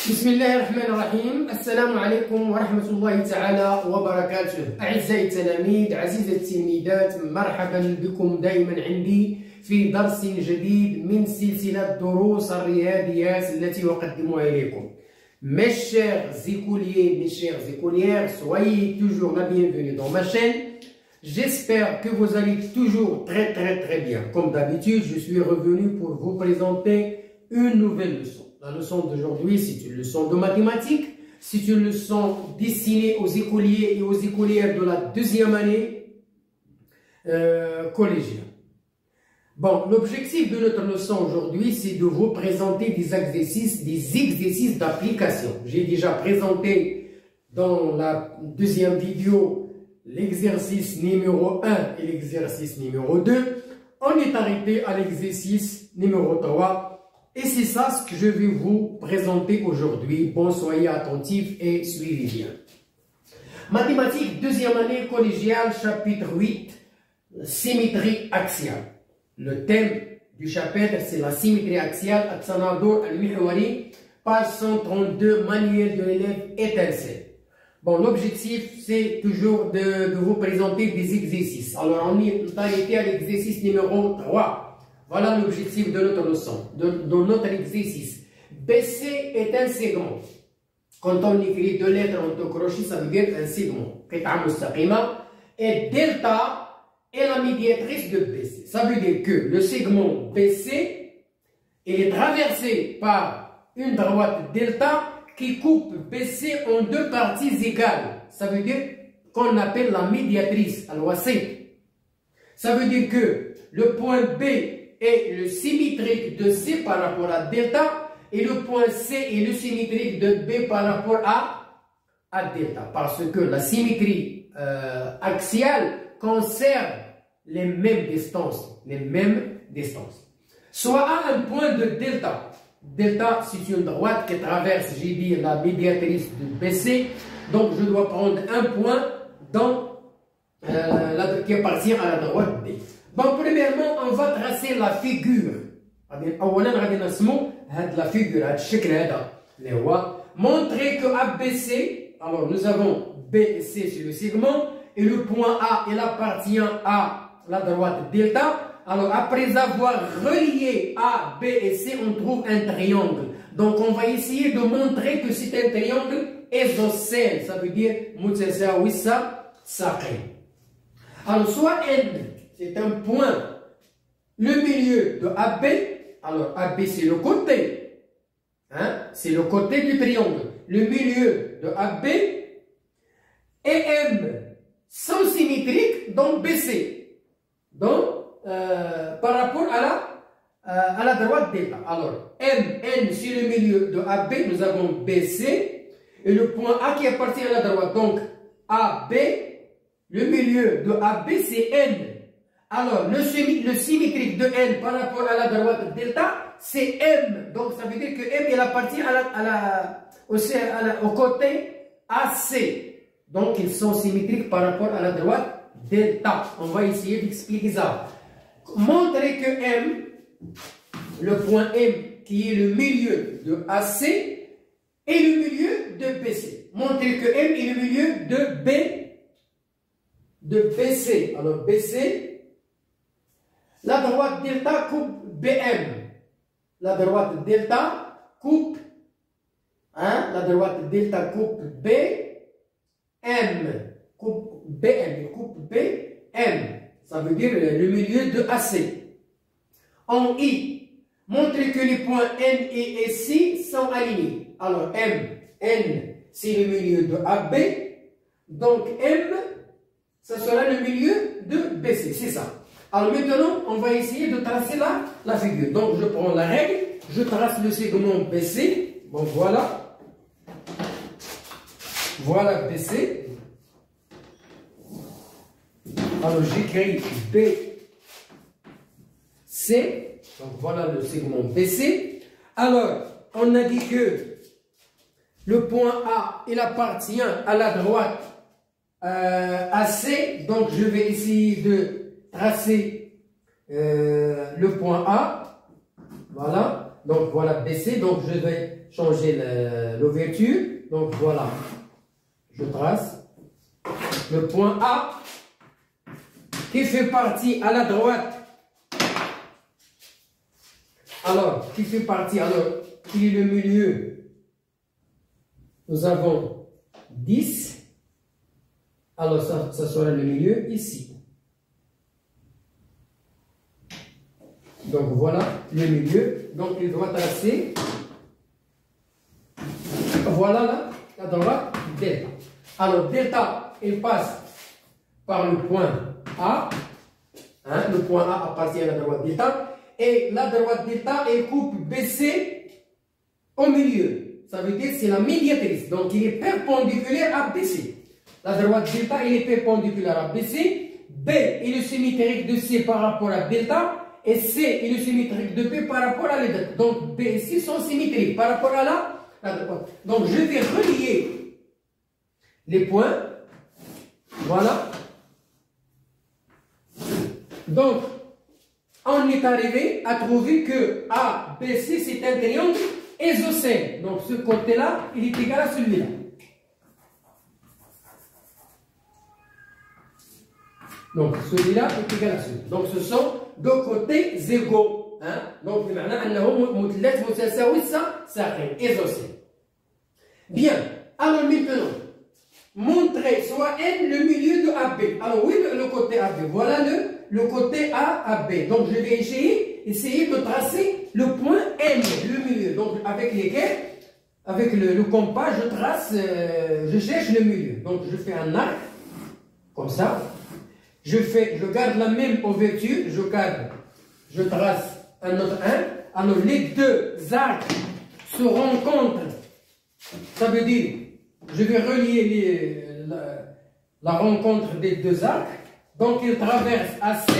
بسم الله الرحمن الرحيم. السلام عليكم ورحمة الله تعالى وبركاته. أعزائي التلاميذ، عزيزي التلميذات، مرحبا بكم دائما عندي في درس جديد من سلسلة دروس الرياضيات التي أقدمها إليكم. Mes chers écoliers, mes chères écolières, soyez toujours la bienvenue dans ma chaîne. J'espère que vous allez toujours très bien. Comme d'habitude, je suis revenu pour vous présenter une nouvelle leçon. La leçon d'aujourd'hui, c'est une leçon de mathématiques. C'est une leçon destinée aux écoliers et aux écolières de la deuxième année collégiale. Bon, l'objectif de notre leçon aujourd'hui, c'est de vous présenter des exercices d'application. J'ai déjà présenté dans la deuxième vidéo l'exercice numéro 1 et l'exercice numéro 2. On est arrêté à l'exercice numéro 3. Et c'est ça ce que je vais vous présenter aujourd'hui. Bon, soyez attentifs et suivez bien. Mathématiques, deuxième année collégiale, chapitre 8, symétrie axiale. Le thème du chapitre, c'est la symétrie axiale, Atsanador al-Mihwari, page 132, manuel de l'élève étincelle. Bon, l'objectif, c'est toujours de vous présenter des exercices. Alors, on est arrêté à l'exercice numéro 3. Voilà l'objectif de notre leçon, de notre exercice. BC est un segment. Quand on écrit deux lettres en deux crochets, ça veut dire un segment. Et delta est la médiatrice de BC. Ça veut dire que le segment BC est traversé par une droite delta qui coupe BC en deux parties égales. Ça veut dire qu'on appelle la médiatrice, al-wasi. Ça veut dire que le point B est le symétrique de C par rapport à delta et le point C est le symétrique de B par rapport à delta. Parce que la symétrie axiale conserve les mêmes distances. Soit à un point de delta. Delta, c'est une droite qui traverse, j'ai dit, la médiatrice de BC. Donc, je dois prendre un point qui appartient à la droite B. Bon, premièrement, on va tracer la figure. Montrer que ABC, alors nous avons B et C sur le segment, et le point A, il appartient à la droite delta. Alors, après avoir relié A, B et C, on trouve un triangle. Donc, on va essayer de montrer que c'est un triangle isocèle. Ça veut dire mutasawissa saqin. Alors, soit N, c'est un point, le milieu de AB. Alors, AB, c'est le côté. Hein? C'est le côté du triangle. Le milieu de AB et M sont symétriques, donc BC. Donc, par rapport à la droite delta. Alors, N sur le milieu de AB, nous avons BC et le point A qui appartient à la droite. Donc, AB, le milieu de AB, c'est N. Alors, le symétrique de N par rapport à la droite delta, c'est M. Donc, ça veut dire que M, il appartient au côté AC. Donc, ils sont symétriques par rapport à la droite delta. On va essayer d'expliquer ça. Montrer que M, le point M, qui est le milieu de AC, est le milieu de BC. Montrer que M est le milieu de BC. Alors, BC, la droite delta coupe BM. La droite delta coupe, la droite delta coupe BM. Coupe BM, coupe BM. Ça veut dire le milieu de AC. En I, montrer que les points N et C sont alignés. Alors, N, c'est le milieu de AB. Donc, M, ça sera le milieu de BC. C'est ça. Alors maintenant, on va essayer de tracer la figure. Donc, je prends la règle, je trace le segment BC. Bon, voilà. Voilà BC. Alors, j'écris BC. Donc, voilà le segment BC. Alors, on a dit que le point A, il appartient à la droite AC. Donc, je vais essayer de tracer le point A. Voilà. Donc, voilà BC. Donc, je vais changer l'ouverture. Donc voilà, je trace le point A qui fait partie à la droite. Alors, qui fait partie, alors, qui est le milieu? Nous avons 10. Alors, ça sera le milieu ici. Donc, voilà le milieu. Donc, il doit tracer. Voilà la droite delta. Alors, delta, il passe par le point A. Hein, le point A appartient à la droite delta. Et la droite delta, elle coupe BC au milieu. Ça veut dire que c'est la médiatrice. Donc, il est perpendiculaire à BC. La droite delta, il est perpendiculaire à BC. B est le symétrique de C par rapport à delta. Et C est le symétrique de P par rapport à delta. Donc, B et C sont symétriques par rapport à la droite. Donc, je vais relier les points. Voilà. Donc, on est arrivé à trouver que ABC, c'est un triangle isocèle. Donc, ce côté-là, il est égal à celui-là. Donc, celui-là est égal à celui-là. Donc, ce sont deux côtés égaux. Hein? Donc, بمعنى مثلث متساوي ساقين isocèle. Bien. Alors, maintenant, montrer soit N le milieu de AB. Alors, oui, le côté AB. Voilà le côté A à B. Donc, je vais essayer de tracer le point N, le milieu. Donc, avec le compas, je trace, je cherche le milieu. Donc, je fais un arc, comme ça. Je garde la même ouverture, je trace un autre 1. Alors, les deux arcs se rencontrent. Ça veut dire, je vais relier la rencontre des deux arcs. Donc, il traverse AC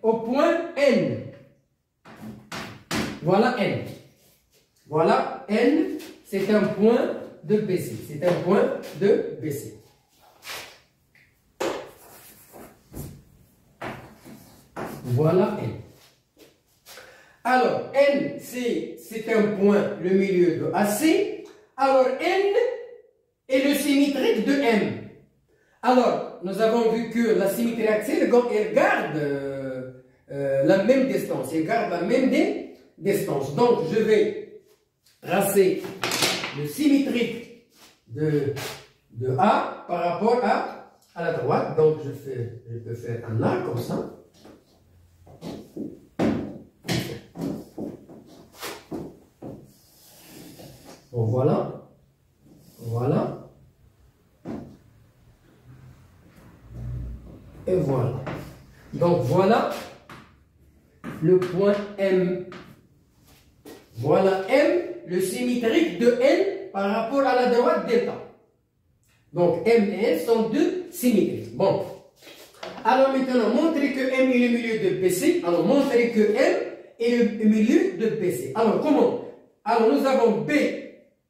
au point N. Voilà N. Voilà N, c'est un point de BC. C'est un point de BC. Voilà N. Alors, N, c'est un point, le milieu de AC. Alors, N est le symétrique de M. Alors, nous avons vu que la symétrie axiale, elle garde la même distance. Elle garde la même distance. Donc, je vais tracer le symétrique de A par rapport à la droite. Donc, je peux faire un arc comme ça. Bon, voilà. Voilà. Et voilà. Donc, voilà le point M. Voilà M, le symétrique de N par rapport à la droite delta. Donc, M et N sont deux symétriques. Bon. Alors, maintenant, montrer que M est le milieu de BC. Alors, montrer que M est le milieu de BC. Alors, comment? Alors, nous avons B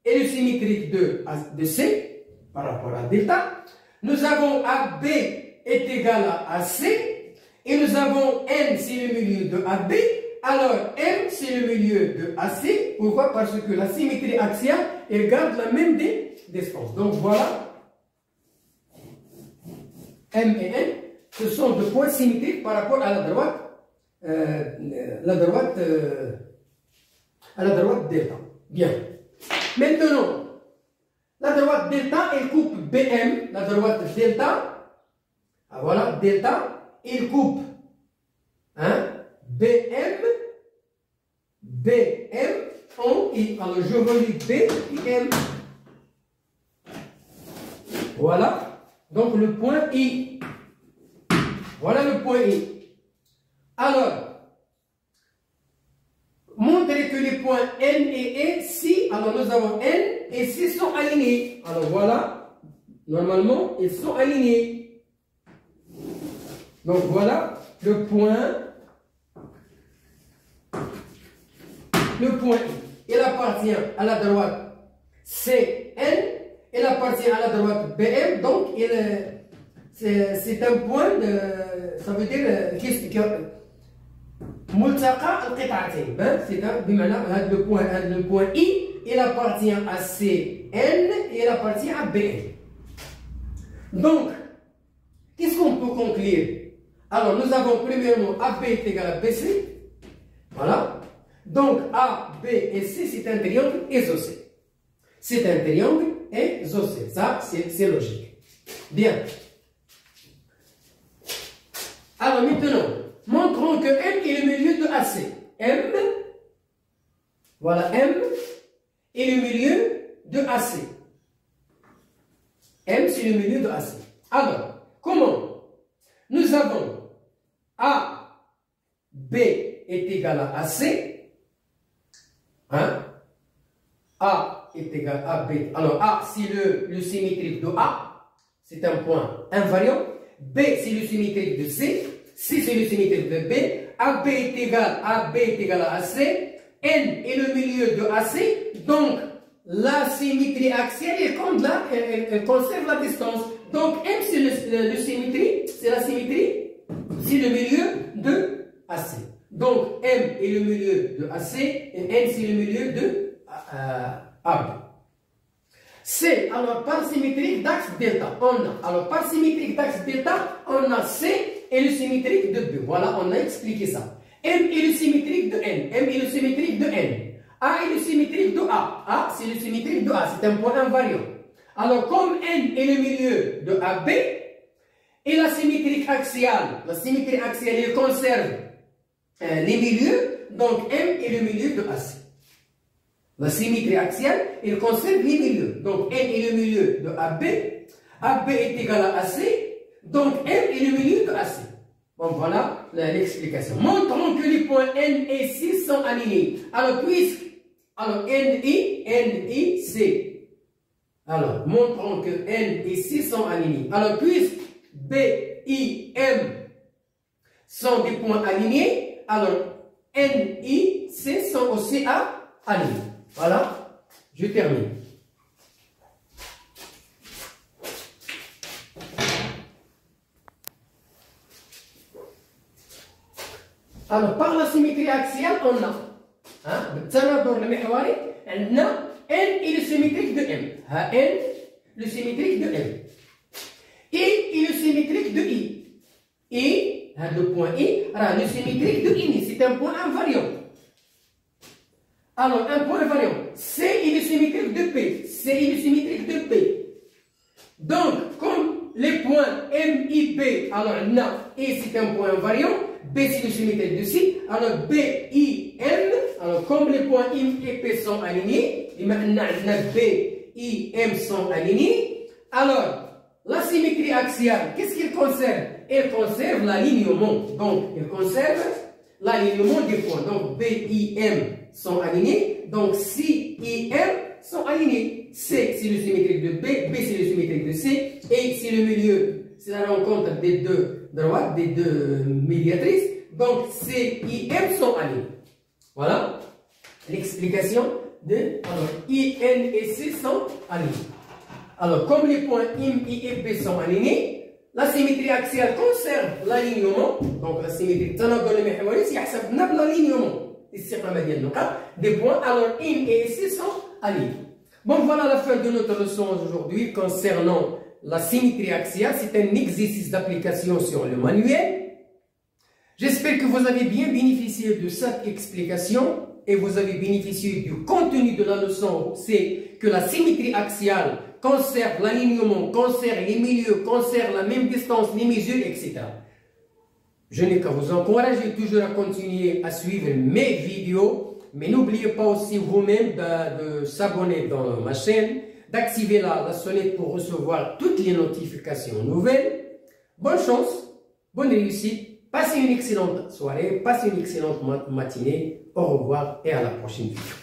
et le symétrique de C par rapport à delta. Nous avons AB est égal à C. Et nous avons N, c'est le milieu de AB. Alors, M, c'est le milieu de AC. Pourquoi? Parce que la symétrie axiale, elle garde la même distance. Donc, voilà. M et N, ce sont deux points symétriques par rapport à la droite. À la droite delta. Bien. Maintenant, la droite delta, elle coupe BM. La droite delta, voilà, delta, elle coupe BM en I. Alors, je relie B et M. Voilà. Donc, le point I. Voilà le point I. Alors, montrer que les points N et E, si, alors nous avons N et C sont alignés. Alors, voilà. Normalement, ils sont alignés. Donc, voilà le point I. Il appartient à la droite CN, il appartient à la droite BM, donc c'est un point ça veut dire ملتقى القطعتين. c'est بمعنى هذا le point I il appartient à CN et il appartient à BN. Donc, qu'est-ce qu'on peut conclure? Alors, nous avons premièrement AB est égal à BC. Voilà. Donc, A, B et C, c'est un triangle isocèle. C'est un triangle isocèle. Ça, c'est logique. Bien. Alors, maintenant, montrons que M est le milieu de AC. M, voilà, M est le milieu de AC. M, c'est le milieu de AC. Alors, comment? Nous avons A, B est égal à AC. Hein? A est égal à B. Alors, A, c'est le symétrique de A. C'est un point invariant. B, c'est le symétrique de C. C, c'est le symétrique de B. AB est égal à AC. N est le milieu de AC. Donc, la symétrie axiale, elle conserve la distance. Donc, M, c'est le symétrie, c'est la symétrie, c'est le milieu de AC. Donc, M est le milieu de AC et N, c'est le milieu de AB. C, alors, par symétrique d'axe delta, on a, alors, par symétrique d'axe delta, on a C et le symétrique de B. Voilà, on a expliqué ça. M est le symétrique de N. M est le symétrique de N. A est le symétrique de A. A, c'est le symétrique de A. C'est un point invariant. Alors, comme N est le milieu de AB, et la symétrie axiale, elle conserve les milieux, donc M est le milieu de AC. La symétrie axiale, elle conserve les milieux. Donc, N est le milieu de AB. AB est égal à AC. Donc, M est le milieu de AC. Bon, voilà l'explication. Montrons que les points N et C sont alignés. Alors, NI, C. Alors, montrons que N et C sont alignés. Alors, puisque B, I, M sont des points alignés, alors N, I, C sont aussi alignés. Voilà, je termine. Alors, par la symétrie axiale, on a بالتناظر المحوري عندنا N est le symétrique de M. N, le symétrique de M. I est le symétrique de I. I, le point I, le symétrique de I, c'est un point invariant. Alors, un point invariant. C est le symétrique de P. C est le symétrique de P. Donc, comme les points M, I, B, alors là, I c'est un point invariant, B c'est le symétrique de C, alors B, I, M, alors comme les points I et P sont alignés, et maintenant B, I, M sont alignés, alors la symétrie axiale, qu'est-ce qu'elle conserve? Elle conserve l'alignement, donc elle conserve l'alignement des points, donc B, I, M sont alignés, donc C, I, M sont alignés. C, c'est le symétrique de B, B, c'est le symétrique de C, et c'est le milieu, c'est la rencontre des deux droites, des deux médiatrices. Donc, C, I, M sont alignés. Voilà l'explication de. Alors, I, N et C sont alignés. Alors, comme les points I, et B sont alignés, la symétrie axiale conserve l'alignement. Donc, la symétrie تناظر المحوري يحسبنا l'alignement. Des points, alors I et C sont alignés. Bon, voilà la fin de notre leçon aujourd'hui concernant la symétrie axiale. C'est un exercice d'application sur le manuel. J'espère que vous avez bien bénéficié de cette explication et vous avez bénéficié du contenu de la leçon. C'est que la symétrie axiale conserve l'alignement, conserve les milieux, conserve la même distance, les mesures, etc. Je n'ai qu'à vous encourager toujours à continuer à suivre mes vidéos. Mais n'oubliez pas aussi vous-même de s'abonner dans ma chaîne, d'activer la sonnette pour recevoir toutes les notifications nouvelles. Bonne chance, bonne réussite, passez une excellente soirée, passez une excellente matinée. Au revoir et à la prochaine vidéo.